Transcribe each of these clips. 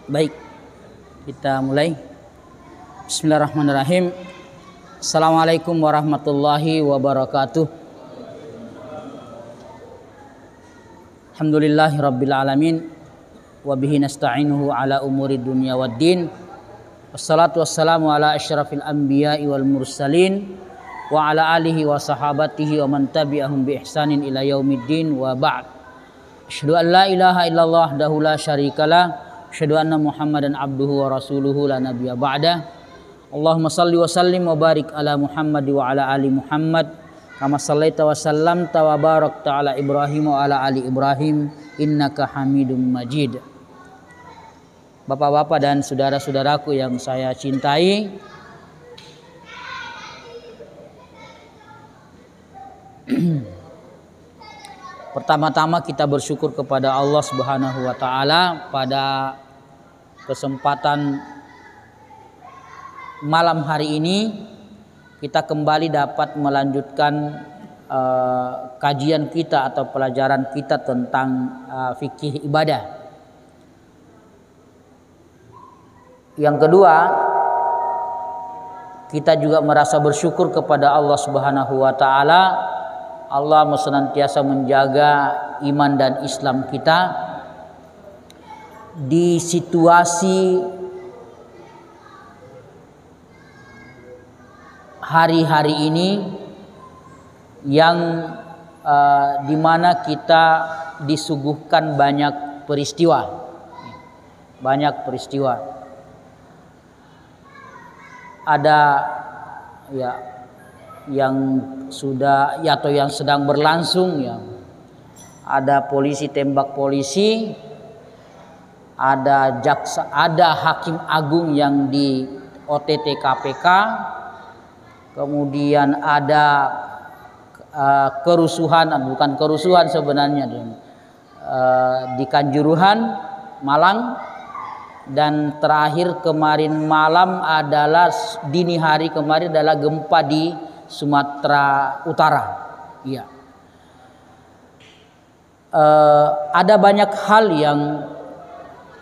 Baik, kita mulai. Bismillahirrahmanirrahim. Assalamualaikum warahmatullahi wabarakatuh. Alhamdulillahi rabbil alamin. Wabihi nasta'inuhu ala umuri dunya waddin. Wassalatu wassalamu ala asyrafil anbiya'i wal mursalin wa ala alihi wa sahabatihi wa man tabi'ahum bi ihsanin ila yaumiddin wa ba'd. Asyhadu an la ilaha illallah wahdahu la syarikalah, asyhadu anna Muhammadan abduhu wa rasuluhu la nabiyya ba'dah. Allahumma salli wa sallim wa barik ala Muhammad wa ala ali Muhammad kama sallaita wa sallamta wa barakta ala Ibrahim wa ala ali Ibrahim innaka Hamidum Majid. Bapak-bapak dan saudara-saudaraku yang saya cintai, pertama-tama kita bersyukur kepada Allah Subhanahu wa taala pada kesempatan malam hari ini kita kembali dapat melanjutkan kajian kita atau pelajaran kita tentang fikih ibadah. Yang kedua, kita juga merasa bersyukur kepada Allah Subhanahu wa taala. Allah senantiasa menjaga iman dan Islam kita di situasi hari-hari ini yang dimana kita disuguhkan banyak peristiwa, ada ya yang sudah ya atau yang sedang berlangsung, ya ada polisi tembak polisi, ada jaksa, ada hakim agung yang di OTT KPK, kemudian ada kerusuhan, bukan kerusuhan sebenarnya, di Kanjuruhan Malang, dan terakhir kemarin malam adalah dini hari kemarin adalah gempa di Sumatera Utara. Iya. Ada banyak hal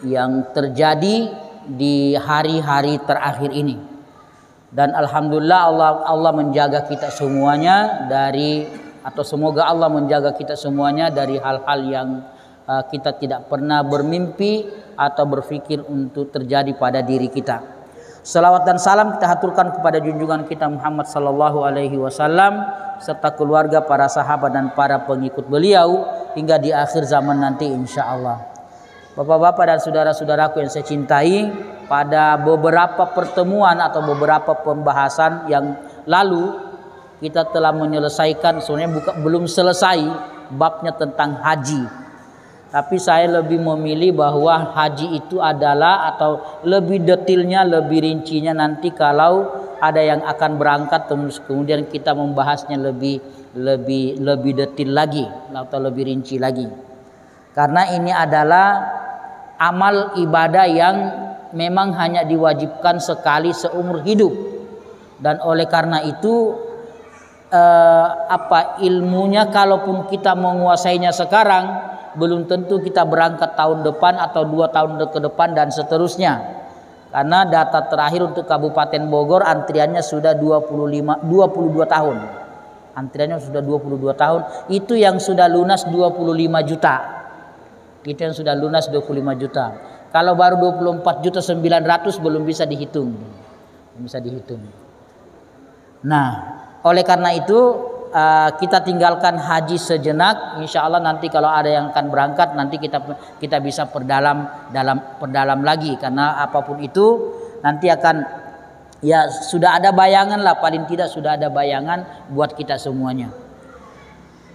yang terjadi di hari-hari terakhir ini, dan alhamdulillah Allah menjaga kita semuanya semoga Allah menjaga kita semuanya dari hal-hal yang kita tidak pernah bermimpi atau berpikir untuk terjadi pada diri kita. Salawat dan salam kita haturkan kepada junjungan kita Muhammad sallallahu alaihi wasallam serta keluarga, para sahabat dan para pengikut beliau hingga di akhir zaman nanti insyaallah. Bapak-bapak dan saudara-saudaraku yang saya cintai, pada beberapa pertemuan atau beberapa pembahasan yang lalu kita telah menyelesaikan, sebenarnya belum selesai babnya tentang haji. Tapi saya lebih memilih bahwa haji itu adalah, atau lebih detailnya, lebih rincinya nanti kalau ada yang akan berangkat, kemudian kita membahasnya lebih detail lagi atau lebih rinci lagi. Karena ini adalah amal ibadah yang memang hanya diwajibkan sekali seumur hidup, dan oleh karena itu ilmunya kalaupun kita menguasainya sekarang, belum tentu kita berangkat tahun depan atau 2 tahun ke depan dan seterusnya. Karena data terakhir untuk Kabupaten Bogor antriannya sudah 22 tahun. Antriannya sudah 22 tahun. Itu yang sudah lunas 25 juta. Itu yang sudah lunas 25 juta. Kalau baru 24.900.000 belum bisa dihitung. Nah, oleh karena itu kita tinggalkan haji sejenak. Insya Allah nanti kalau ada yang akan berangkat, nanti kita bisa perdalam lagi, karena apapun itu nanti akan, ya sudah ada bayangan lah, paling tidak sudah ada bayangan buat kita semuanya.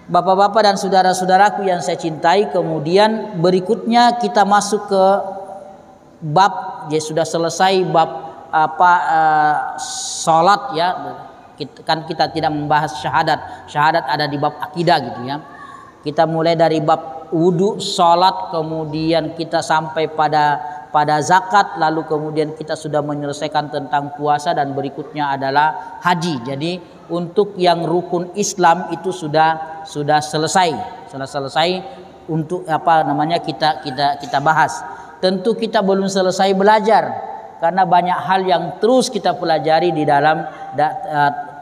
Bapak-bapak dan saudara-saudaraku yang saya cintai, kemudian berikutnya kita masuk ke bab, ya sudah selesai bab salat, ya. Kan kita tidak membahas syahadat ada di bab akidah gitu ya. Kita mulai dari bab wudu, salat, kemudian kita sampai pada zakat, lalu kemudian kita sudah menyelesaikan tentang puasa, dan berikutnya adalah haji. Jadi untuk yang rukun Islam itu sudah selesai untuk kita bahas. tentu kita belum selesai belajar, karena banyak hal yang terus kita pelajari di dalam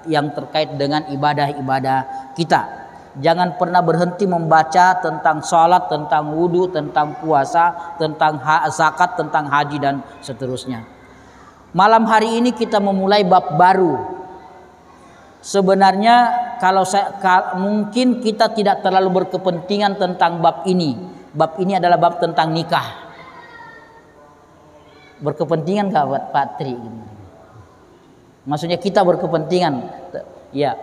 yang terkait dengan ibadah-ibadah kita. Jangan pernah berhenti membaca tentang sholat, tentang wudhu, tentang puasa, tentang zakat, tentang haji dan seterusnya. Malam hari ini kita memulai bab baru. Sebenarnya mungkin kita tidak terlalu berkepentingan tentang bab ini. Bab ini adalah bab tentang nikah. Berkepentingan gak buat Pak Tri? Maksudnya kita berkepentingan, ya.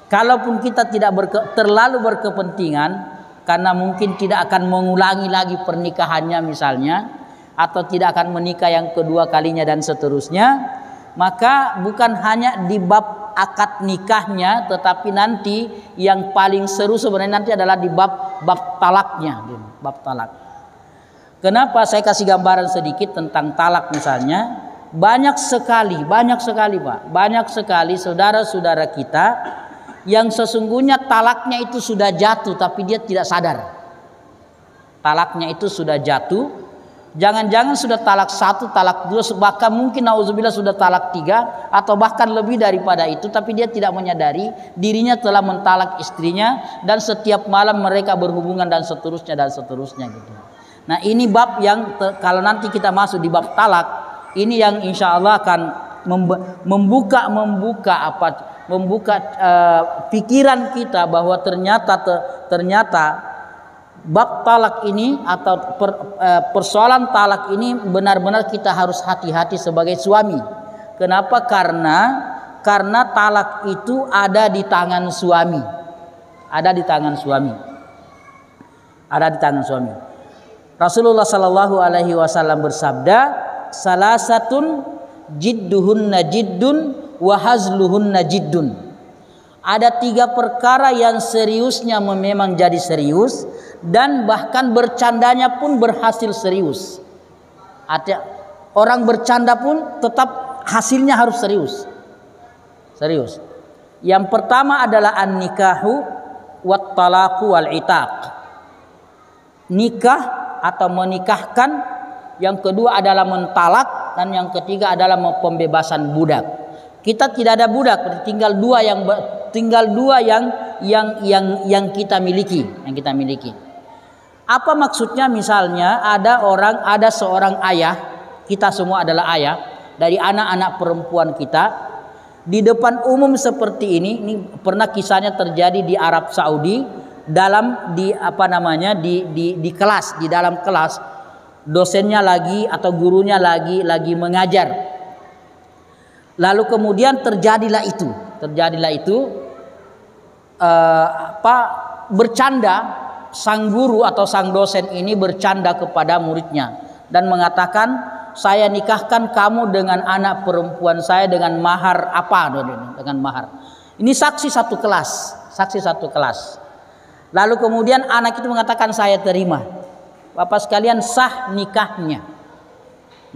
Kalaupun kita tidak terlalu berkepentingan, karena mungkin tidak akan mengulangi lagi pernikahannya misalnya, atau tidak akan menikah yang kedua kalinya dan seterusnya, maka bukan hanya di bab akad nikahnya, tetapi nanti yang paling seru sebenarnya nanti adalah di bab talaknya, bab talak. Kenapa saya kasih gambaran sedikit tentang talak misalnya? Banyak sekali Pak, banyak sekali saudara-saudara kita yang sesungguhnya talaknya itu sudah jatuh tapi dia tidak sadar. Talaknya itu sudah jatuh. Jangan-jangan sudah talak 1, talak 2, bahkan mungkin nauzubillah sudah talak 3 atau bahkan lebih daripada itu, tapi dia tidak menyadari dirinya telah mentalak istrinya dan setiap malam mereka berhubungan dan seterusnya gitu. Nah, ini bab yang kalau nanti kita masuk di bab talak, ini yang insya Allah akan membuka pikiran kita bahwa ternyata bab talak ini atau persoalan talak ini benar-benar kita harus hati-hati sebagai suami. Kenapa? Karena talak itu ada di tangan suami. Ada di tangan suami. Rasulullah Shallallahu Alaihi Wasallam bersabda, salasatun jidduhunna jiddun wa hazluhunna jiddun. Ada 3 perkara yang seriusnya memang jadi serius dan bahkan bercandanya pun berhasil serius. Ada orang bercanda pun tetap hasilnya harus serius. Yang pertama adalah an-nikahu wat talaqu wal itaq. Nikah atau menikahkan, yang kedua adalah mentalak, dan yang ketiga adalah pembebasan budak. Kita tidak ada budak, tinggal dua yang kita miliki, Apa maksudnya? Misalnya ada seorang ayah, kita semua adalah ayah dari anak-anak perempuan kita, di depan umum seperti ini pernah kisahnya terjadi di Arab Saudi. Di dalam kelas dosennya lagi atau gurunya lagi mengajar, lalu kemudian terjadilah itu bercanda. Sang guru atau sang dosen ini bercanda kepada muridnya dan mengatakan, saya nikahkan kamu dengan anak perempuan saya dengan mahar apa, dengan mahar. Ini saksi satu kelas. Lalu kemudian anak itu mengatakan, saya terima. Bapak sekalian, sah nikahnya.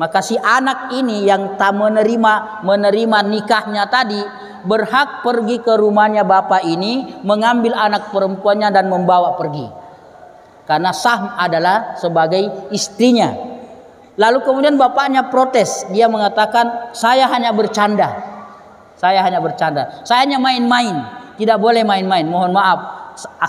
Maka si anak ini yang tak menerima nikahnya tadi berhak pergi ke rumahnya bapak ini, mengambil anak perempuannya dan membawa pergi. Karena sah adalah sebagai istrinya. Lalu kemudian bapaknya protes. Dia mengatakan, saya hanya bercanda. Saya hanya main-main. Tidak boleh main-main. Mohon maaf.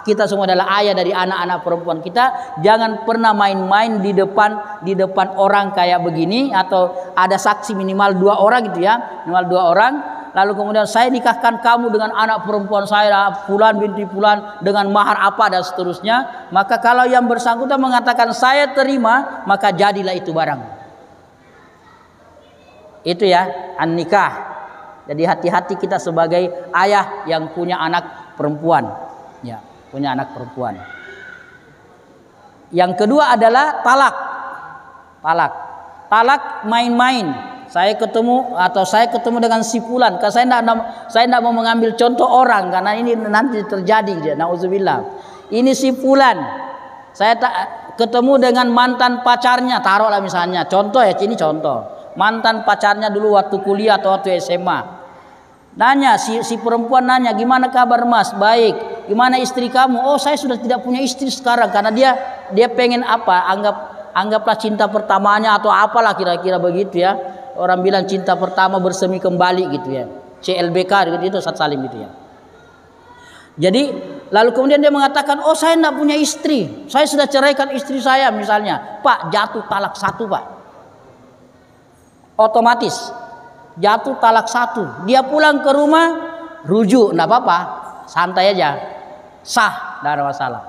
Kita semua adalah ayah dari anak-anak perempuan kita. Jangan pernah main-main di depan orang kayak begini, atau ada saksi minimal 2 orang gitu ya, minimal 2 orang. Lalu kemudian, saya nikahkan kamu dengan anak perempuan saya Fulan binti Fulan dengan mahar apa dan seterusnya. Maka kalau yang bersangkutan mengatakan saya terima, maka jadilah itu barang. Itu ya, an-nikah. Jadi hati-hati kita sebagai ayah yang punya anak perempuan. Ya, punya anak perempuan. Yang kedua adalah talak main-main. Saya ketemu dengan si fulan. Karena saya tidak mau mengambil contoh orang, karena ini nanti terjadi. Nauzubillah. Ini si fulan. Saya ketemu dengan mantan pacarnya, taruhlah misalnya. Contoh ya, ini contoh. Mantan pacarnya dulu waktu kuliah atau waktu SMA. Nanya si perempuan nanya, gimana kabar mas? Baik. Gimana istri kamu? Oh, saya sudah tidak punya istri sekarang, karena dia pengen anggap Anggaplah cinta pertamanya atau apalah kira-kira begitu ya. Orang bilang cinta pertama bersemi kembali gitu ya. CLBK gitu, Ustaz Salim gitu ya. Jadi lalu kemudian dia mengatakan, oh saya tidak punya istri, saya sudah ceraikan istri saya misalnya. Pak, jatuh talak 1 Pak. Otomatis jatuh talak 1. Dia pulang ke rumah, rujuk, tidak apa-apa, santai aja, sah, tidak ada masalah.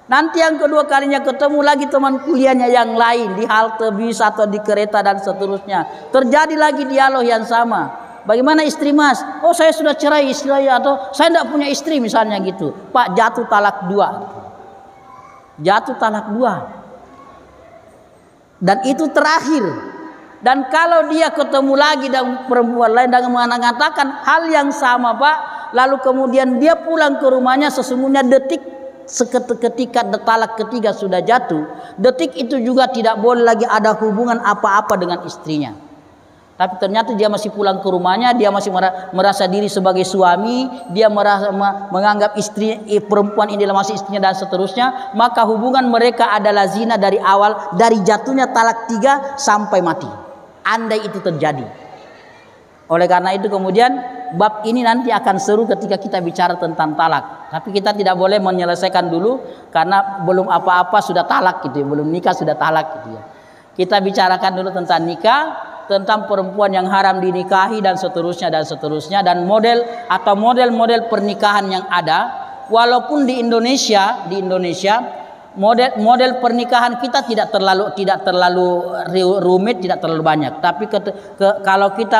Nanti yang kedua kalinya ketemu lagi teman kuliahnya yang lain di halte bis atau di kereta dan seterusnya, terjadi lagi dialog yang sama. Bagaimana istri Mas? Oh saya sudah cerai istri saya, atau saya tidak punya istri misalnya gitu. Pak, jatuh talak 2. Jatuh talak 2. Dan itu terakhir. Dan kalau dia ketemu lagi dengan perempuan lain dan mengatakan hal yang sama Pak, lalu kemudian dia pulang ke rumahnya, sesungguhnya ketika talak ketiga sudah jatuh, detik itu juga tidak boleh lagi ada hubungan apa-apa dengan istrinya. Tapi ternyata dia masih pulang ke rumahnya, dia masih merasa diri sebagai suami, dia menganggap istri perempuan ini masih istrinya dan seterusnya, maka hubungan mereka adalah zina dari awal, dari jatuhnya talak 3 sampai mati. Andai itu terjadi. Oleh karena itu kemudian bab ini nanti akan seru ketika kita bicara tentang talak. Tapi kita tidak boleh menyelesaikan dulu karena belum apa-apa sudah talak gitu ya, belum nikah sudah talak gitu ya. Kita bicarakan dulu tentang nikah, tentang perempuan yang haram dinikahi dan seterusnya dan model atau model-model pernikahan yang ada. Walaupun di Indonesia model pernikahan kita tidak terlalu rumit, tidak terlalu banyak. Tapi kalau kita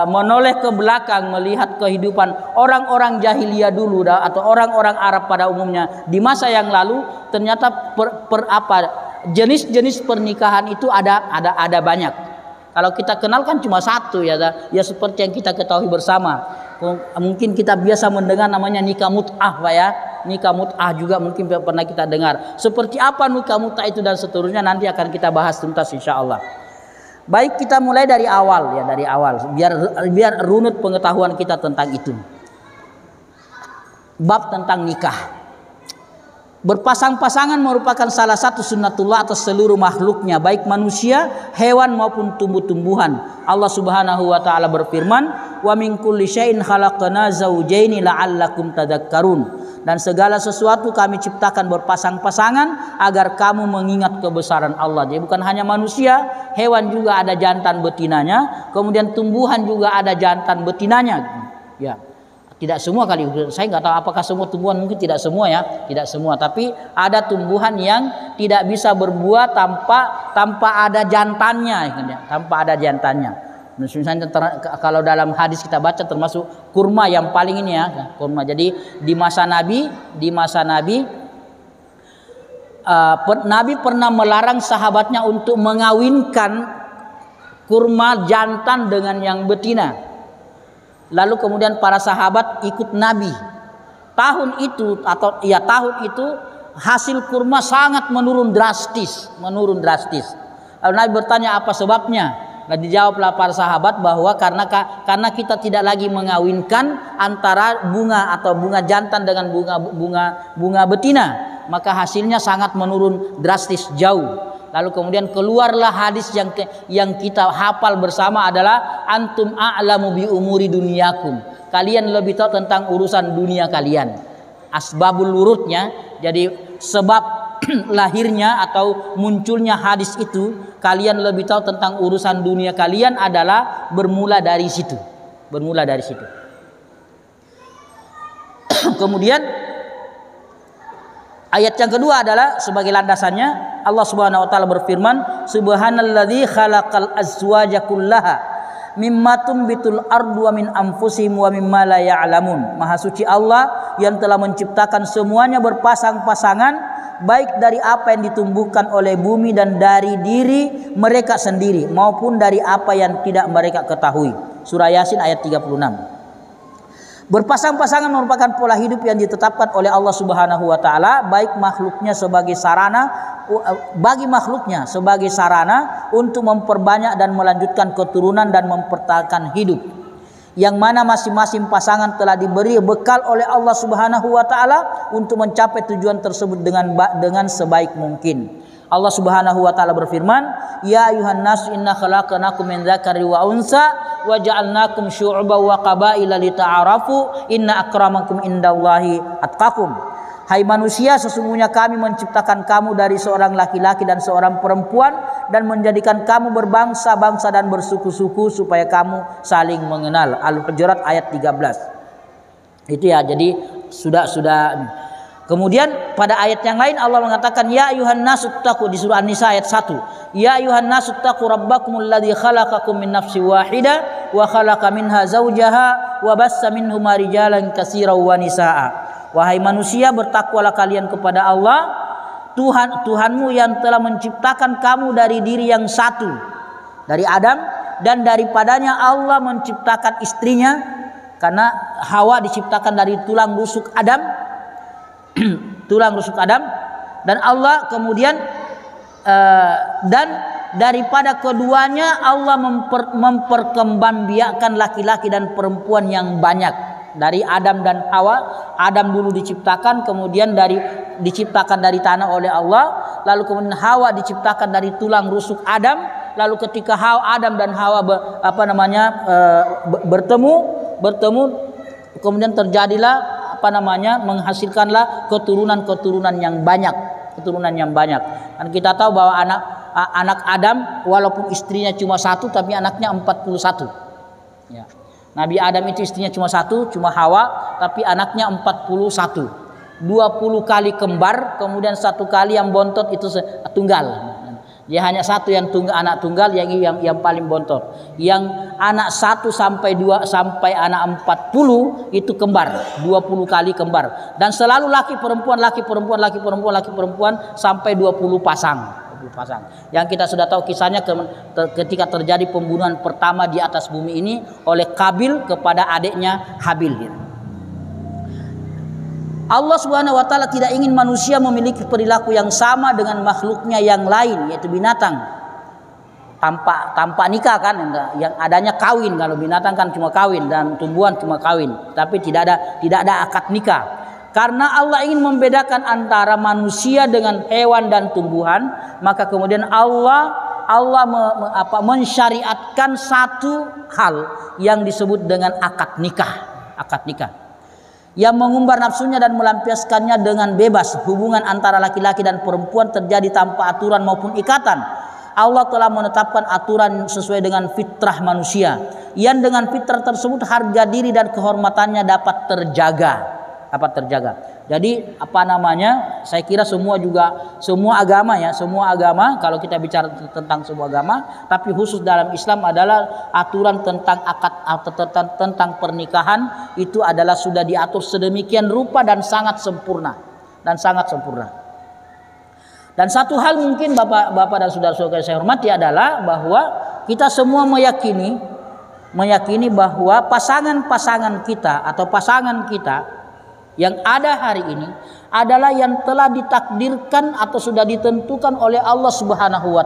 menoleh ke belakang melihat kehidupan orang-orang jahiliyah dulu atau orang-orang Arab pada umumnya di masa yang lalu, ternyata jenis-jenis pernikahan itu ada banyak. Kalau kita kenal kan cuma satu ya seperti yang kita ketahui bersama. Mungkin kita biasa mendengar namanya nikah mut'ah Pak ya. Nikah mut'ah juga mungkin pernah kita dengar. Seperti apa nikah mut'ah itu dan seterusnya nanti akan kita bahas tuntas insyaallah. Baik, kita mulai dari awal ya, biar runut pengetahuan kita tentang itu. Bab tentang nikah. Berpasang-pasangan merupakan salah satu sunnatullah atas seluruh makhluknya, baik manusia, hewan maupun tumbuh-tumbuhan. Allah Subhanahu wa taala berfirman, "Wa min kulli syai'in khalaqna zawjaini la'allakum tadhakkarun." Dan segala sesuatu kami ciptakan berpasang-pasangan agar kamu mengingat kebesaran Allah. Jadi bukan hanya manusia, hewan juga ada jantan betinanya, kemudian tumbuhan juga ada jantan betinanya. Ya. Tidak semua kali, saya nggak tahu apakah semua tumbuhan, mungkin tidak semua ya, tidak semua. Tapi ada tumbuhan yang tidak bisa berbuah tanpa ada jantannya, tanpa ada jantannya. Misalnya kalau dalam hadis kita baca termasuk kurma yang paling ini ya, kurma. Jadi di masa Nabi Nabi pernah melarang sahabatnya untuk mengawinkan kurma jantan dengan yang betina. Lalu kemudian para sahabat ikut Nabi. Tahun itu hasil kurma sangat menurun drastis. Lalu Nabi bertanya apa sebabnya? Nah, dijawablah para sahabat bahwa karena kita tidak lagi mengawinkan antara bunga jantan dengan bunga betina, maka hasilnya sangat menurun drastis jauh. Lalu kemudian keluarlah hadis yang kita hafal bersama adalah antum a'lamu bi umuri dunyakum. Kalian lebih tahu tentang urusan dunia kalian. Asbabul wurudnya, jadi sebab lahirnya atau munculnya hadis itu, kalian lebih tahu tentang urusan dunia kalian adalah bermula dari situ. Kemudian ayat yang kedua adalah sebagai landasannya Allah Subhanahu wa taala berfirman, subhanalladzi khalaqal azwaja kullaha mimma tumbitul ardu wa min anfusihim wa mimma la ya'lamun. Maha suci Allah yang telah menciptakan semuanya berpasang-pasangan, baik dari apa yang ditumbuhkan oleh bumi dan dari diri mereka sendiri maupun dari apa yang tidak mereka ketahui. Surah Yasin ayat 36. Berpasang-pasangan merupakan pola hidup yang ditetapkan oleh Allah Subhanahu wa taala bagi makhluknya sebagai sarana untuk memperbanyak dan melanjutkan keturunan dan mempertahankan hidup, yang mana masing-masing pasangan telah diberi bekal oleh Allah Subhanahu wa taala untuk mencapai tujuan tersebut dengan sebaik mungkin. Allah Subhanahu wa taala berfirman, "Ya ayuhan nas inna khalaqnakum min dzakari wa unsa wa ja'alnakum syu'uban wa qabaila lita'arafu inna akramakum indallahi atqakum." Hai manusia, sesungguhnya kami menciptakan kamu dari seorang laki-laki dan seorang perempuan dan menjadikan kamu berbangsa-bangsa dan bersuku-suku supaya kamu saling mengenal. Al-Hujurat ayat 13. Itu ya, jadi sudah. Kemudian pada ayat yang lain Allah mengatakan, ya ayuhan nasu taqu, di surah An-Nisa ayat 1. Ya ayuhan nasu taqu rabbakumul ladzi khalaqakum min nafsin wahidah wa khalaqa minha zawjaha wa bassa minhuma rijalan katsiran wa nisaa. Wahai manusia, bertakwalah kalian kepada Allah, Tuhanmu yang telah menciptakan kamu dari diri yang satu, dari Adam, dan daripadanya Allah menciptakan istrinya, karena Hawa diciptakan dari tulang rusuk Adam, dan Allah kemudian dan daripada keduanya Allah memperkembangbiakkan laki-laki dan perempuan yang banyak. Dari Adam dan Hawa, Adam dulu diciptakan, kemudian diciptakan dari tanah oleh Allah, lalu kemudian Hawa diciptakan dari tulang rusuk Adam, lalu ketika Adam dan Hawa bertemu, kemudian terjadilah menghasilkanlah keturunan yang banyak. Dan kita tahu bahwa anak Adam walaupun istrinya cuma satu, tapi anaknya 41. Ya. Nabi Adam itu istrinya cuma satu, cuma Hawa, tapi anaknya 41. 20 kali kembar, kemudian satu kali yang bontot itu tunggal. Dia hanya satu yang anak tunggal yang paling bontot. Yang anak 1 sampai 2 sampai anak 40 itu kembar, 20 kali kembar. Dan selalu laki perempuan sampai 20 pasang. Yang kita sudah tahu kisahnya ketika terjadi pembunuhan pertama di atas bumi ini oleh Kabil kepada adiknya Habil. Allah Subhanahu wa taala tidak ingin manusia memiliki perilaku yang sama dengan makhluknya yang lain, yaitu binatang. Tanpa nikah kan, yang adanya kawin. Kalau binatang kan cuma kawin dan tumbuhan cuma kawin, tapi tidak ada akad nikah. Karena Allah ingin membedakan antara manusia dengan hewan dan tumbuhan, maka kemudian Allah mensyariatkan satu hal yang disebut dengan akad nikah. Yang mengumbar nafsunya dan melampiaskannya dengan bebas. Hubungan antara laki-laki dan perempuan terjadi tanpa aturan maupun ikatan. Allah telah menetapkan aturan sesuai dengan fitrah manusia, yang dengan fitrah tersebut harga diri dan kehormatannya dapat terjaga. Jadi saya kira semua agama kalau kita bicara tentang semua agama, tapi khusus dalam Islam adalah aturan tentang akad atau tentang pernikahan itu adalah sudah diatur sedemikian rupa dan sangat sempurna. Dan satu hal mungkin Bapak dan saudara-saudara saya hormati adalah bahwa kita semua meyakini bahwa pasangan kita yang ada hari ini adalah yang telah ditakdirkan atau sudah ditentukan oleh Allah Subhanahu wa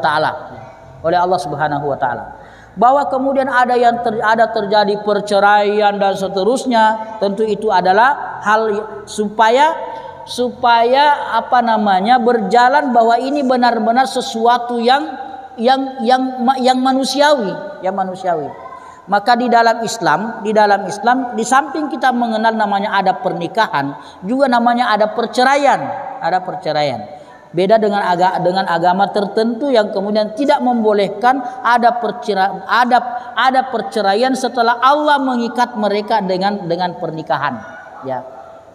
taala. Bahwa kemudian ada terjadi perceraian dan seterusnya, tentu itu adalah hal supaya berjalan bahwa ini benar-benar sesuatu yang manusiawi. Maka di dalam Islam di samping kita mengenal namanya ada pernikahan, juga namanya ada perceraian. Beda dengan agama tertentu yang kemudian tidak membolehkan ada perceraian setelah Allah mengikat mereka dengan pernikahan. Ya.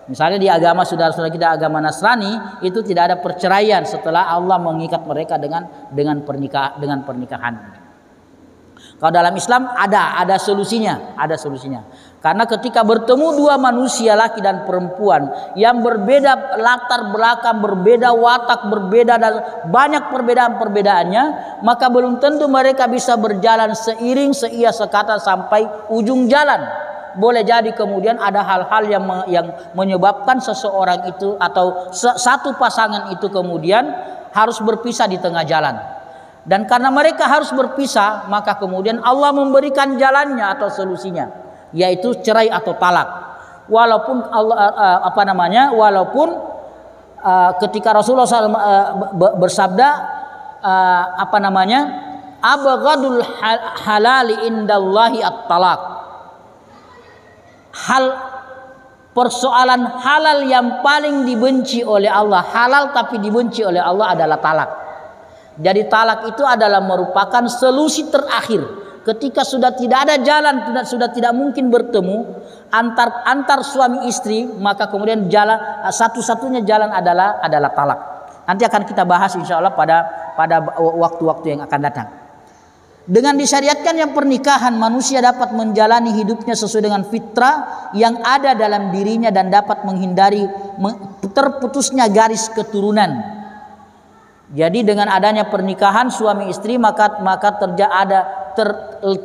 Misalnya di agama saudara-saudara kita, agama Nasrani, itu tidak ada perceraian setelah Allah mengikat mereka dengan pernikahan. Kalau dalam Islam ada solusinya. Karena ketika bertemu dua manusia laki dan perempuan yang berbeda latar belakang, berbeda watak, berbeda dan banyak perbedaan-perbedaannya, maka belum tentu mereka bisa berjalan seiring seia sekata sampai ujung jalan. Boleh jadi kemudian ada hal-hal yang menyebabkan seseorang itu atau satu pasangan itu kemudian harus berpisah di tengah jalan. Dan karena mereka harus berpisah, maka kemudian Allah memberikan jalannya atau solusinya, yaitu cerai atau talak. Walaupun ketika Rasulullah SAW bersabda, apa namanya? Abghadul halali indallahi at-talaq. Persoalan halal yang paling dibenci oleh Allah, halal tapi dibenci oleh Allah adalah talak. Jadi talak itu adalah merupakan solusi terakhir. Ketika sudah tidak ada jalan, sudah tidak mungkin bertemu antar suami istri, maka kemudian jalan satu-satunya jalan adalah talak. Nanti akan kita bahas insya Allah pada waktu-waktu yang akan datang. Dengan disyariatkan yang pernikahan, manusia dapat menjalani hidupnya sesuai dengan fitrah yang ada dalam dirinya dan dapat menghindari terputusnya garis keturunan. Jadi dengan adanya pernikahan suami istri maka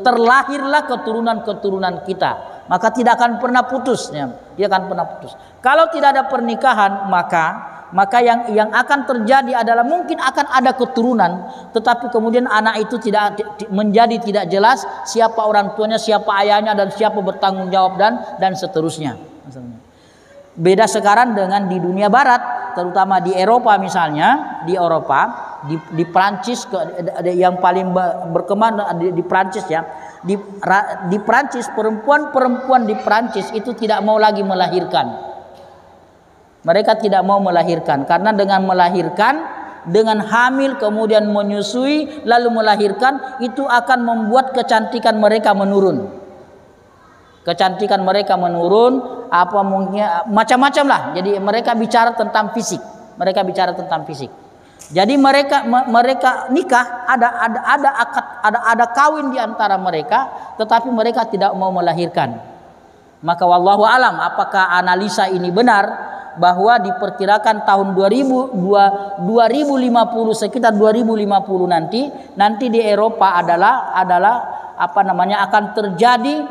terlahirlah keturunan kita. Maka tidak akan pernah putus, ya. Dia akan pernah putus. Kalau tidak ada pernikahan maka yang akan terjadi adalah mungkin akan ada keturunan, tetapi kemudian anak itu menjadi tidak jelas siapa orang tuanya, siapa ayahnya, dan siapa bertanggung jawab dan seterusnya. Beda sekarang dengan di dunia barat, terutama di Eropa misalnya, di Prancis yang paling berkembang di Prancis ya. Di Prancis perempuan di Prancis itu tidak mau lagi melahirkan. Mereka tidak mau melahirkan karena dengan melahirkan, dengan hamil kemudian menyusui lalu melahirkan, itu akan membuat kecantikan mereka menurun. Kecantikan mereka menurun, apa mungkin macam-macam lah. Jadi mereka bicara tentang fisik. Jadi mereka nikah, ada kawin di antara mereka, tetapi mereka tidak mau melahirkan. Maka wallahu alam apakah analisa ini benar, bahwa diperkirakan tahun 2050 sekitar 2050 nanti di Eropa adalah apa namanya akan terjadi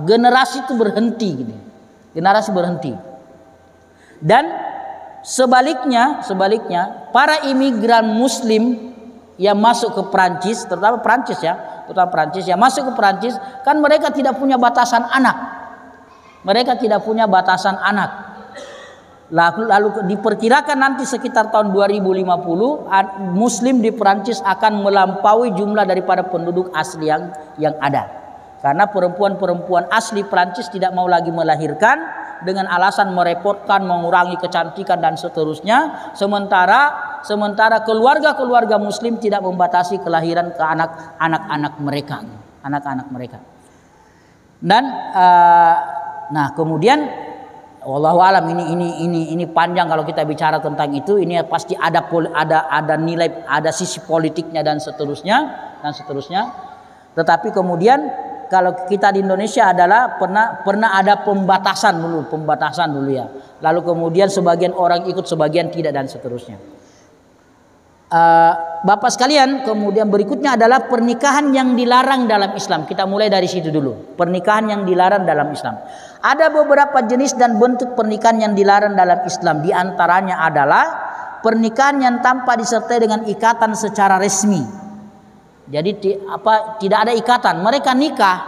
generasi itu berhenti gini. Generasi berhenti. Dan sebaliknya para imigran muslim yang masuk ke Prancis, terutama Prancis yang masuk ke Prancis kan mereka tidak punya batasan anak. Lalu diperkirakan nanti sekitar tahun 2050 muslim di Prancis akan melampaui jumlah daripada penduduk asli yang ada. Karena perempuan asli Prancis tidak mau lagi melahirkan dengan alasan merepotkan, mengurangi kecantikan dan seterusnya. Sementara keluarga muslim tidak membatasi kelahiran ke anak-anak mereka. Dan nah kemudian wallahu alam ini panjang kalau kita bicara tentang itu. Ini pasti ada nilai, ada sisi politiknya dan seterusnya. Tetapi kemudian kalau kita di Indonesia adalah pernah ada pembatasan dulu ya. Lalu kemudian sebagian orang ikut, sebagian tidak dan seterusnya. Bapak sekalian, kemudian berikutnya adalah pernikahan yang dilarang dalam Islam. Kita mulai dari situ dulu. Pernikahan yang dilarang dalam Islam. Ada beberapa jenis dan bentuk pernikahan yang dilarang dalam Islam. Di antaranya adalah pernikahan yang tanpa disertai dengan ikatan secara resmi. Jadi tidak ada ikatan. Mereka nikah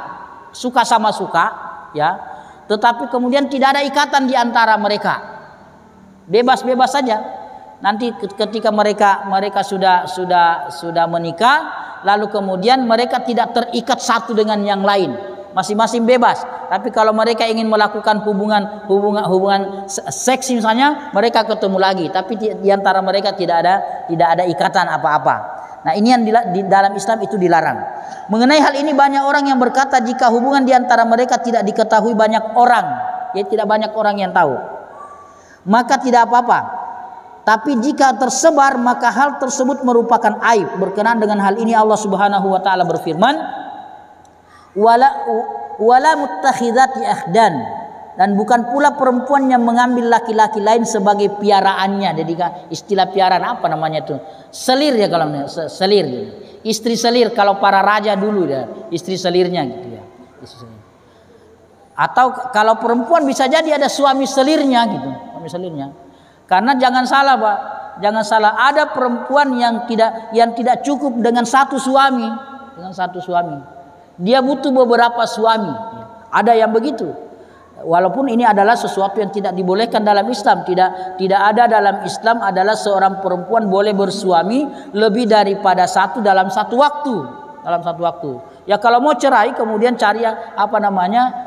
suka sama suka, ya. Tetapi kemudian tidak ada ikatan di antara mereka. Bebas-bebas saja. Nanti ketika mereka sudah menikah, lalu kemudian mereka tidak terikat satu dengan yang lain, masing-masing bebas. Tapi kalau mereka ingin melakukan hubungan seks misalnya, mereka ketemu lagi. Tapi di antara mereka tidak ada ikatan apa-apa. Nah ini yang di dalam Islam itu dilarang. Mengenai hal ini banyak orang yang berkata jika hubungan di antara mereka tidak diketahui banyak orang, ya tidak banyak orang yang tahu, maka tidak apa-apa. Tapi jika tersebar maka hal tersebut merupakan aib. Berkenaan dengan hal ini Allah Subhanahu wa taala berfirman, wala muttakhidati akhdan, dan bukan pula perempuan yang mengambil laki-laki lain sebagai piaraannya. Jadi istilah piaraan apa namanya itu? Selir ya, kalau selir gitu. Istri selir kalau para raja dulu ya, istri selirnya gitu ya. Atau kalau perempuan bisa jadi ada suami selirnya gitu, suami selirnya. Karena jangan salah Pak, jangan salah, ada perempuan yang tidak cukup dengan satu suami, Dia butuh beberapa suami. Ada yang begitu. Walaupun ini adalah sesuatu yang tidak dibolehkan dalam Islam, tidak ada dalam Islam adalah seorang perempuan boleh bersuami lebih daripada satu dalam satu waktu. Dalam satu waktu. Ya kalau mau cerai kemudian cari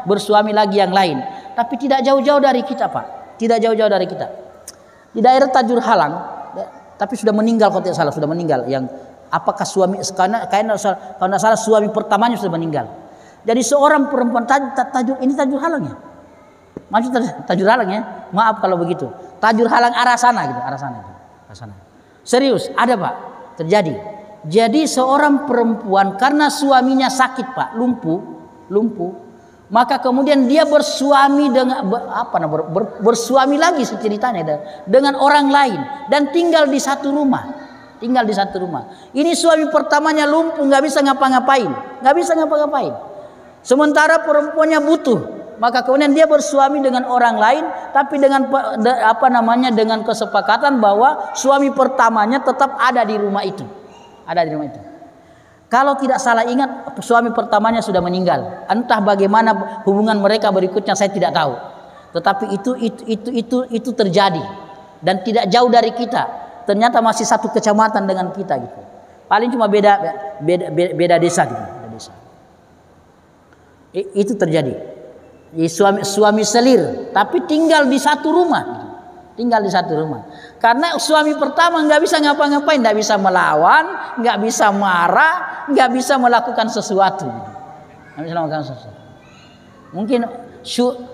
bersuami lagi yang lain. Tapi tidak jauh-jauh dari kita, Pak. Tidak jauh-jauh dari kita. Di daerah Tajur Halang, tapi sudah meninggal kalau tidak salah, sudah meninggal. Yang apakah suami karena kalau tidak salah suami pertamanya sudah meninggal. Jadi seorang perempuan Tajur Halang ya. Maju Tajur Halang ya. Maaf kalau begitu. Tajur Halang arah sana gitu, arah sana. Serius, ada Pak, terjadi. Jadi seorang perempuan karena suaminya sakit Pak, lumpuh, maka kemudian dia bersuami dengan bersuami lagi ceritanya dengan orang lain dan tinggal di satu rumah. Ini suami pertamanya lumpuh, nggak bisa ngapa-ngapain. Sementara perempuannya butuh, maka kemudian dia bersuami dengan orang lain, tapi dengan dengan kesepakatan bahwa suami pertamanya tetap ada di rumah itu. Kalau tidak salah ingat, suami pertamanya sudah meninggal. Entah bagaimana hubungan mereka berikutnya saya tidak tahu. Tetapi itu terjadi dan tidak jauh dari kita. Ternyata masih satu kecamatan dengan kita gitu. Paling cuma beda desa gitu. Itu terjadi. Suami selir, tapi tinggal di satu rumah. Karena suami pertama nggak bisa ngapa-ngapain, nggak bisa melawan, nggak bisa marah, nggak bisa melakukan sesuatu.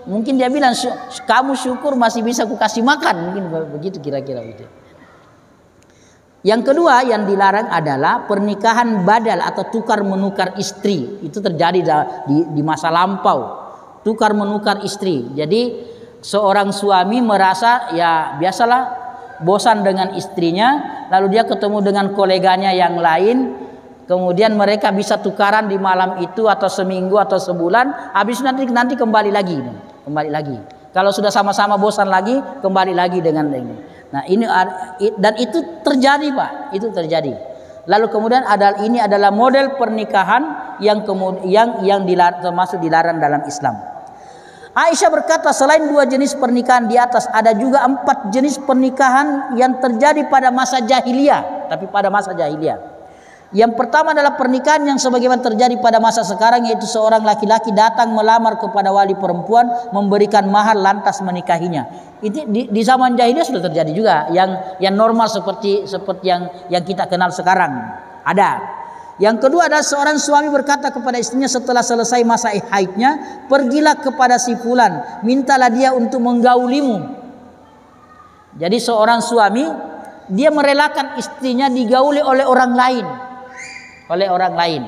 Mungkin dia bilang kamu syukur masih bisa ku kasih makan, mungkin begitu kira-kira gitu. Yang kedua yang dilarang adalah pernikahan badal atau tukar menukar istri. Itu terjadi di masa lampau. Tukar menukar istri. Jadi seorang suami merasa ya biasalah bosan dengan istrinya, lalu dia ketemu dengan koleganya yang lain, kemudian mereka bisa tukaran di malam itu atau seminggu atau sebulan, habis nanti kembali lagi. Kalau sudah sama-sama bosan lagi, kembali lagi dengan ini. Nah, dan itu terjadi, Pak, itu terjadi. Lalu kemudian ini adalah model pernikahan yang termasuk dilarang dalam Islam. Aisyah berkata, selain 2 jenis pernikahan di atas, ada juga 4 jenis pernikahan yang terjadi pada masa jahiliyah. Tapi pada masa jahiliyah. Yang pertama adalah pernikahan yang sebagaimana terjadi pada masa sekarang, yaitu seorang laki-laki datang melamar kepada wali perempuan, memberikan mahar lantas menikahinya. Itu di zaman jahiliyah sudah terjadi juga, yang normal seperti yang kita kenal sekarang. Ada. Yang kedua adalah seorang suami berkata kepada istrinya setelah selesai masa haidnya, pergilah kepada si fulan, mintalah dia untuk menggaulimu. Jadi seorang suami dia merelakan istrinya digauli oleh orang lain.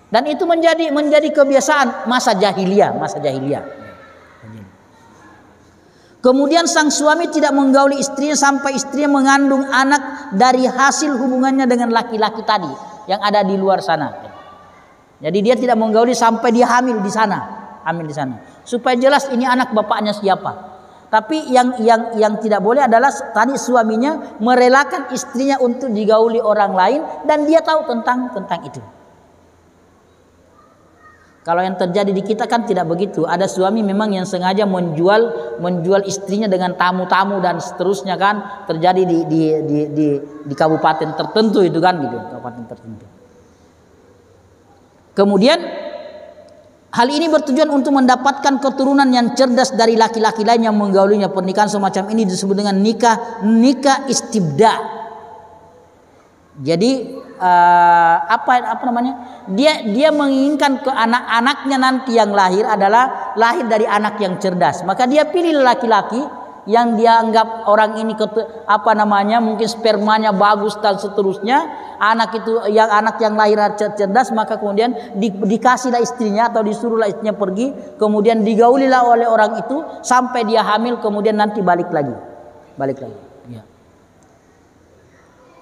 Dan itu menjadi kebiasaan masa jahiliyah. Kemudian sang suami tidak menggauli istrinya sampai istrinya mengandung anak dari hasil hubungannya dengan laki-laki tadi yang ada di luar sana. Jadi dia tidak menggauli sampai dia hamil di sana. Supaya jelas ini anak bapaknya siapa. Tapi yang tidak boleh adalah tadi suaminya merelakan istrinya untuk digauli orang lain dan dia tahu tentang itu. Kalau yang terjadi di kita kan tidak begitu. Ada suami memang yang sengaja menjual istrinya dengan tamu-tamu dan seterusnya kan, terjadi di kabupaten tertentu itu kan gitu, kabupaten tertentu. Kemudian hal ini bertujuan untuk mendapatkan keturunan yang cerdas dari laki-laki lain yang menggaulinya. Pernikahan semacam ini disebut dengan nikah istibda. Jadi dia menginginkan ke anak-anaknya nanti yang lahir dari anak yang cerdas. Maka dia pilih laki-laki yang dia anggap orang ini mungkin spermanya bagus dan seterusnya. Anak yang lahir cerdas, maka kemudian dikasihlah istrinya atau disuruhlah istrinya pergi, kemudian digaulilah oleh orang itu sampai dia hamil, kemudian nanti balik lagi. Ya.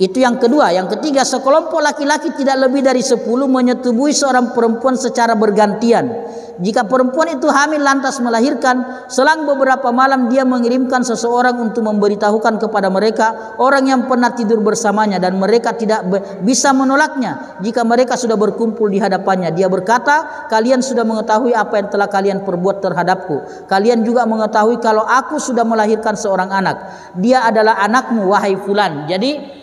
Itu yang kedua. Yang ketiga, sekelompok laki-laki tidak lebih dari 10 menyetubuhi seorang perempuan secara bergantian. Jika perempuan itu hamil lantas melahirkan, selang beberapa malam dia mengirimkan seseorang untuk memberitahukan kepada mereka orang yang pernah tidur bersamanya, dan mereka tidak bisa menolaknya jika mereka sudah berkumpul di hadapannya. Dia berkata, kalian sudah mengetahui apa yang telah kalian perbuat terhadapku. Kalian juga mengetahui kalau aku sudah melahirkan seorang anak. Dia adalah anakmu, wahai fulan. Jadi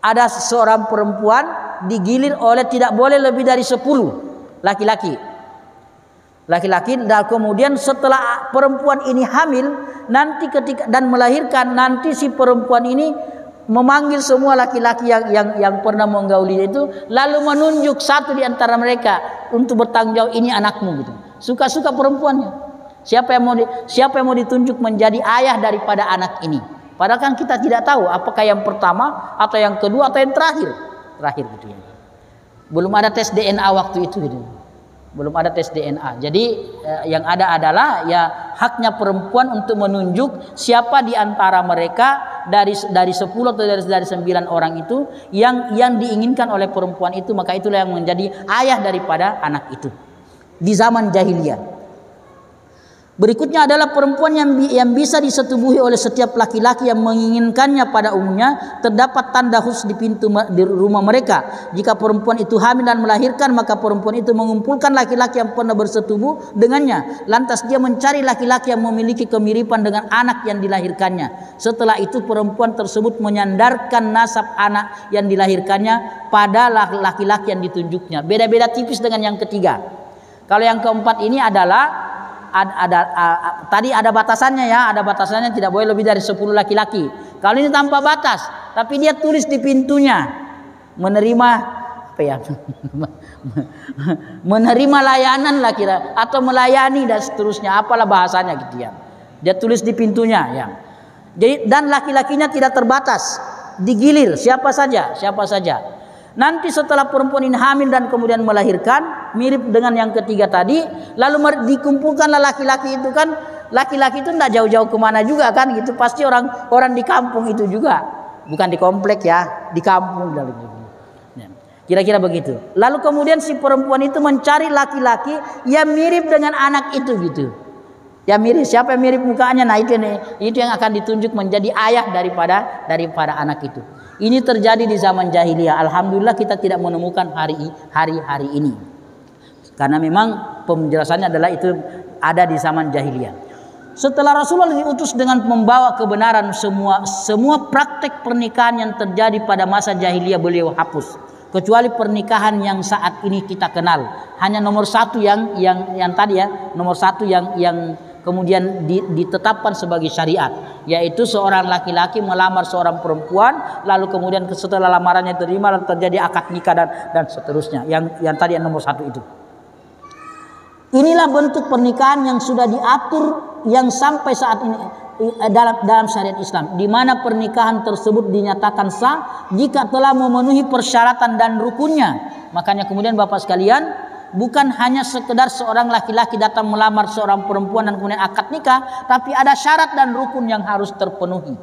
ada seorang perempuan digilir oleh tidak boleh lebih dari 10 laki-laki. Dan kemudian setelah perempuan ini hamil, nanti ketika dan melahirkan, nanti si perempuan ini memanggil semua laki-laki yang pernah menggauli itu, lalu menunjuk satu di antara mereka untuk bertanggung jawab, ini anakmu gitu. Suka-suka perempuannya. Siapa yang mau ditunjuk menjadi ayah daripada anak ini? Padahal kan kita tidak tahu apakah yang pertama atau yang kedua atau yang terakhir gitu ya. Belum ada tes DNA waktu itu gitu. Belum ada tes DNA. Jadi yang ada adalah ya haknya perempuan untuk menunjuk siapa di antara mereka dari 10 atau dari 9 orang itu yang diinginkan oleh perempuan itu, maka itulah yang menjadi ayah daripada anak itu di zaman jahiliyah. Berikutnya adalah perempuan yang bisa disetubuhi oleh setiap laki-laki yang menginginkannya. Pada umumnya terdapat tanda khusus di pintu di rumah mereka. Jika perempuan itu hamil dan melahirkan, maka perempuan itu mengumpulkan laki-laki yang pernah bersetubuh dengannya. Lantas dia mencari laki-laki yang memiliki kemiripan dengan anak yang dilahirkannya. Setelah itu perempuan tersebut menyandarkan nasab anak yang dilahirkannya pada laki-laki yang ditunjuknya. Beda-beda tipis dengan yang ketiga. Kalau yang keempat ini adalah tadi ada batasannya ya, ada batasannya, tidak boleh lebih dari 10 laki-laki. Kalau ini tanpa batas, tapi dia tulis di pintunya menerima apa ya? Menerima layanan laki atau melayani dan seterusnya, apalah bahasanya gitu ya. Dia tulis di pintunya ya. Jadi dan laki-lakinya tidak terbatas, digilir siapa saja. Nanti setelah perempuan ini hamil dan kemudian melahirkan, mirip dengan yang ketiga tadi, lalu dikumpulkanlah laki-laki itu kan, laki-laki itu tidak jauh-jauh kemana juga kan gitu, pasti orang di kampung itu juga, bukan di komplek ya, di kampung kira-kira begitu. Lalu kemudian si perempuan itu mencari laki-laki yang mirip dengan anak itu gitu, yang mirip, siapa yang mirip mukanya, nah itu yang akan ditunjuk menjadi ayah daripada anak itu. Ini terjadi di zaman jahiliyah. Alhamdulillah kita tidak menemukan hari ini. Karena memang penjelasannya adalah itu ada di zaman jahiliyah. Setelah Rasulullah diutus dengan membawa kebenaran, semua praktek pernikahan yang terjadi pada masa jahiliyah beliau hapus. Kecuali pernikahan yang saat ini kita kenal. Hanya nomor satu yang tadi ya, nomor satu yang kemudian ditetapkan sebagai syariat, yaitu seorang laki-laki melamar seorang perempuan, lalu kemudian setelah lamarannya diterima lalu terjadi akad nikah dan seterusnya, yang tadi yang nomor satu itu. Inilah bentuk pernikahan yang sudah diatur yang sampai saat ini dalam syariat Islam, di mana pernikahan tersebut dinyatakan sah jika telah memenuhi persyaratan dan rukunnya. Makanya kemudian Bapak sekalian, bukan hanya sekedar seorang laki-laki datang melamar seorang perempuan dan kemudian akad nikah, tapi ada syarat dan rukun yang harus terpenuhi.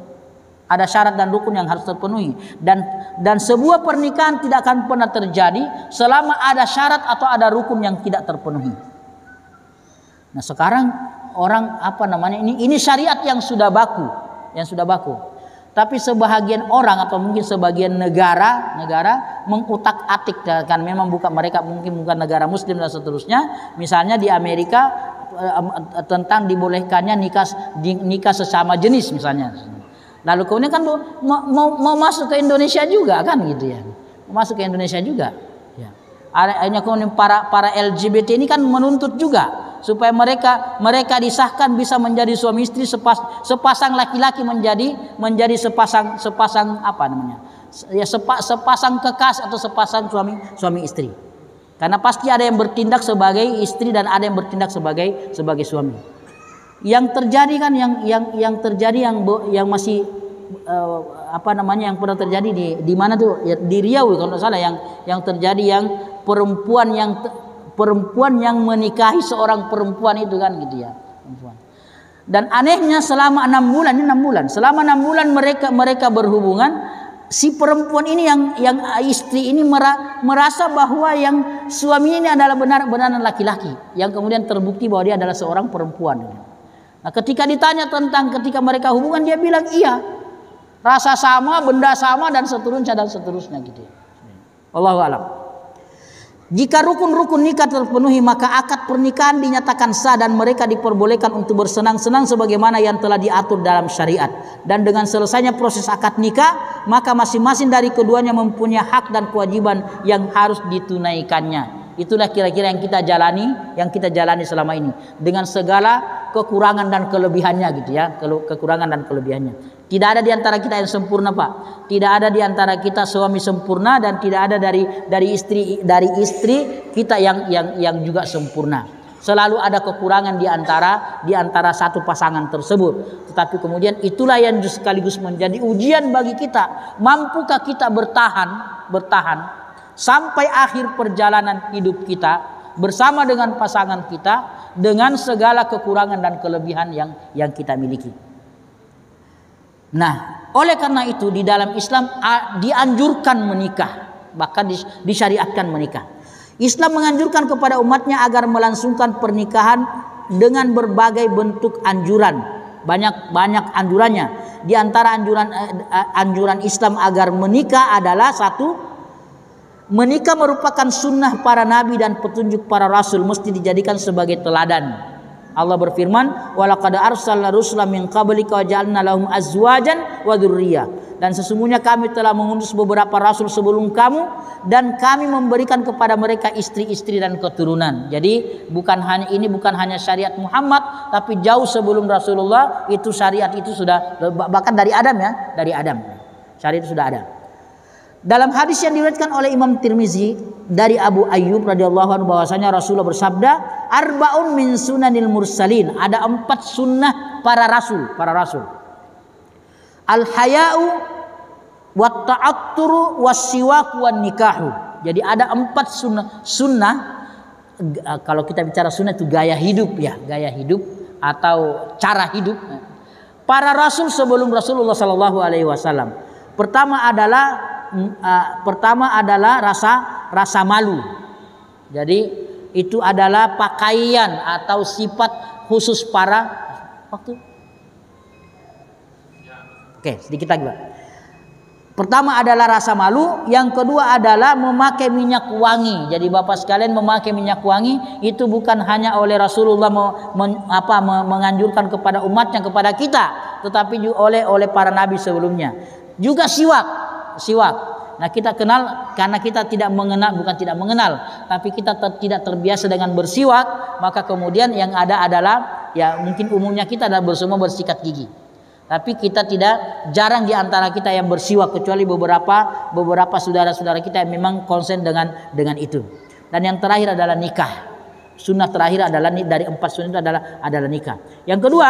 Ada syarat dan rukun yang harus terpenuhi, dan sebuah pernikahan tidak akan pernah terjadi selama ada syarat atau ada rukun yang tidak terpenuhi. Nah sekarang orang ini syariat yang sudah baku. Tapi sebahagian orang atau mungkin sebagian negara mengutak-atik, kan memang mereka mungkin bukan negara muslim dan seterusnya. Misalnya di Amerika tentang dibolehkannya nikah sesama jenis misalnya. Lalu kemudian kan mau masuk ke Indonesia juga kan gitu ya. Masuk ke Indonesia juga. Ya. Hanya kemudian para LGBT ini kan menuntut juga supaya mereka disahkan bisa menjadi suami istri, sepasang laki-laki menjadi sepasang sepasang kekasih atau sepasang suami istri. Karena pasti ada yang bertindak sebagai istri dan ada yang bertindak sebagai suami. Yang terjadi kan yang masih yang pernah terjadi di mana tuh ya, di Riau kalau tidak salah, yang terjadi yang perempuan yang menikahi seorang perempuan itu kan gitu ya, perempuan. Dan anehnya selama 6 bulan, selama 6 bulan mereka berhubungan, si perempuan ini yang istri ini merasa bahwa yang suaminya ini adalah benar-benar laki-laki, yang kemudian terbukti bahwa dia adalah seorang perempuan. Nah, ketika ditanya tentang ketika mereka hubungan, dia bilang iya, rasa sama, benda sama, dan seterusnya gitu. Allahu a'lam. Jika rukun-rukun nikah terpenuhi, maka akad pernikahan dinyatakan sah dan mereka diperbolehkan untuk bersenang-senang sebagaimana yang telah diatur dalam syariat. Dan dengan selesainya proses akad nikah, maka masing-masing dari keduanya mempunyai hak dan kewajiban yang harus ditunaikannya. Itulah kira-kira yang kita jalani selama ini dengan segala kekurangan dan kelebihannya gitu ya, kekurangan dan kelebihannya. Tidak ada di antara kita yang sempurna, Pak. Tidak ada di antara kita suami sempurna, dan tidak ada dari istri kita yang juga sempurna. Selalu ada kekurangan di antara satu pasangan tersebut. Tetapi kemudian itulah yang sekaligus menjadi ujian bagi kita. Mampukah kita bertahan sampai akhir perjalanan hidup kita bersama dengan pasangan kita dengan segala kekurangan dan kelebihan yang kita miliki. Nah, oleh karena itu di dalam Islam dianjurkan menikah, bahkan disyariatkan menikah. Islam menganjurkan kepada umatnya agar melangsungkan pernikahan dengan berbagai bentuk anjuran. Banyak anjurannya. Di antara anjuran Islam agar menikah adalah satu, menikah merupakan sunnah para nabi dan petunjuk para rasul, mesti dijadikan sebagai teladan. Allah berfirman, "Walaqad arsalna rusulan min qablika wa ja'alna lahum azwajan wa dzurriyyah." Dan sesungguhnya kami telah mengutus beberapa rasul sebelum kamu dan kami memberikan kepada mereka istri-istri dan keturunan. Jadi bukan hanya syariat Muhammad, tapi jauh sebelum Rasulullah itu syariat itu sudah, bahkan dari Adam ya, dari Adam. Syariat itu sudah ada. Dalam hadis yang diriwayatkan oleh Imam Tirmizi dari Abu Ayyub radhiyallahu anhu bahwasanya Rasulullah bersabda, "Arba'un min sunanil mursalin." Ada 4 sunnah para rasul. Al-haya'u wat ta'atturu was-siwak wan nikahu. Jadi ada 4 sunnah. Kalau kita bicara sunnah itu gaya hidup atau cara hidup para rasul sebelum Rasulullah sallallahu alaihi wasallam. Pertama adalah rasa malu. Jadi itu adalah pakaian atau sifat khusus para waktu. Oke, sedikit lagi, Pak. Pertama adalah rasa malu, yang kedua adalah memakai minyak wangi. Jadi Bapak sekalian, memakai minyak wangi itu bukan hanya oleh Rasulullah menganjurkan kepada umatnya, kepada kita, tetapi juga oleh para nabi sebelumnya. Juga siwak. Nah, kita kenal karena kita bukan tidak mengenal, tapi kita tidak terbiasa dengan bersiwak, maka kemudian yang ada adalah ya mungkin umumnya kita adalah semua bersikat gigi. Tapi kita jarang di antara kita yang bersiwak, kecuali beberapa saudara-saudara kita yang memang konsen dengan itu. Dan yang terakhir adalah nikah. Sunnah terakhir adalah dari 4 sunnah itu adalah nikah. Yang kedua,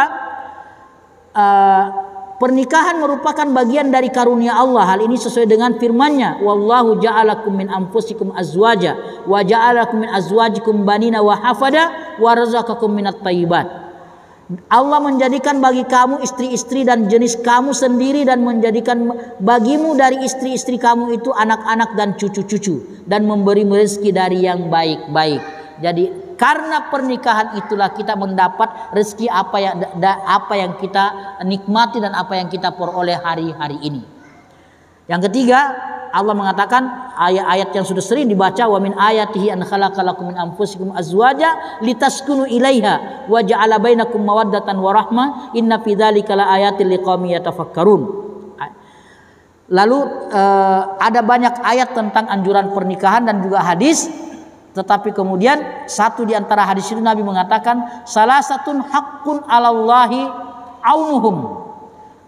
pernikahan merupakan bagian dari karunia Allah. Hal ini sesuai dengan firman-Nya, "Wallahu ja'alakum min anfusikum azwaja wa ja'alakum min azwajikum banina wa hafada wa razaqakum minat thayyibat." Allah menjadikan bagi kamu istri-istri dan jenis kamu sendiri, dan menjadikan bagimu dari istri-istri kamu itu anak-anak dan cucu-cucu, dan memberi rezeki dari yang baik-baik. Jadi karena pernikahan itulah kita mendapat rezeki apa yang kita nikmati dan apa yang kita peroleh hari-hari ini. Yang ketiga, Allah mengatakan ayat-ayat yang sudah sering dibaca, "Wa min ayatihi an khalaqalakum min anfusikum azwaja litaskunu ilaiha wa ja'ala bainakum mawaddatan wa rahmah inna fi dzalika laayatil liqaumin yatafakkarun." Lalu ada banyak ayat tentang anjuran pernikahan dan juga hadis. Tetapi kemudian satu di antara hadis itu Nabi mengatakan, "Salasatun haqqun 'alallahi aunuhum."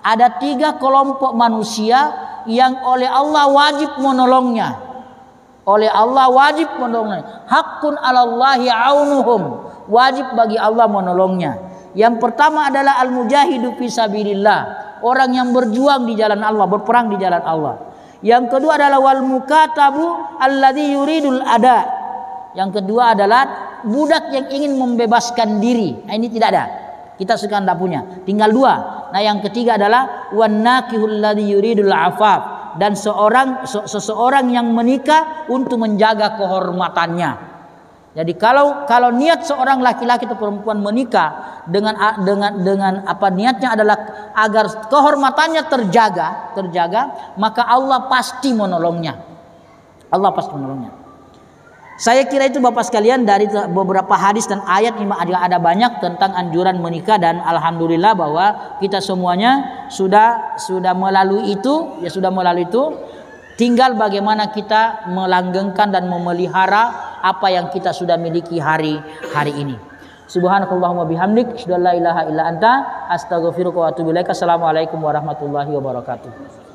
Ada 3 kelompok manusia yang oleh Allah wajib menolongnya. Haqqun 'alallahi aunuhum. Wajib bagi Allah menolongnya. Yang pertama adalah al-mujahidu fi sabilillah. Orang yang berjuang di jalan Allah, berperang di jalan Allah. Yang kedua adalah wal mukatabu alladzi yuridul ada. Yang kedua adalah budak yang ingin membebaskan diri. Nah, ini tidak ada. Kita sekarang tidak punya. Tinggal 2. Nah, yang ketiga adalah wan nakihul ladzi yuridul afaf. dan seseorang yang menikah untuk menjaga kehormatannya. Jadi kalau niat seorang laki-laki atau perempuan menikah dengan apa niatnya adalah agar kehormatannya terjaga, maka Allah pasti menolongnya. Allah pasti menolongnya. Saya kira itu Bapak sekalian dari beberapa hadis dan ayat ini ada banyak tentang anjuran menikah, dan alhamdulillah bahwa kita semuanya sudah melalui itu, tinggal bagaimana kita melanggengkan dan memelihara apa yang kita sudah miliki hari ini. Subhanakallahumma bihamdik, asyhadu an la ilaha illa anta, astaghfiruka wa atubu ilaik. Assalamualaikum warahmatullahi wabarakatuh.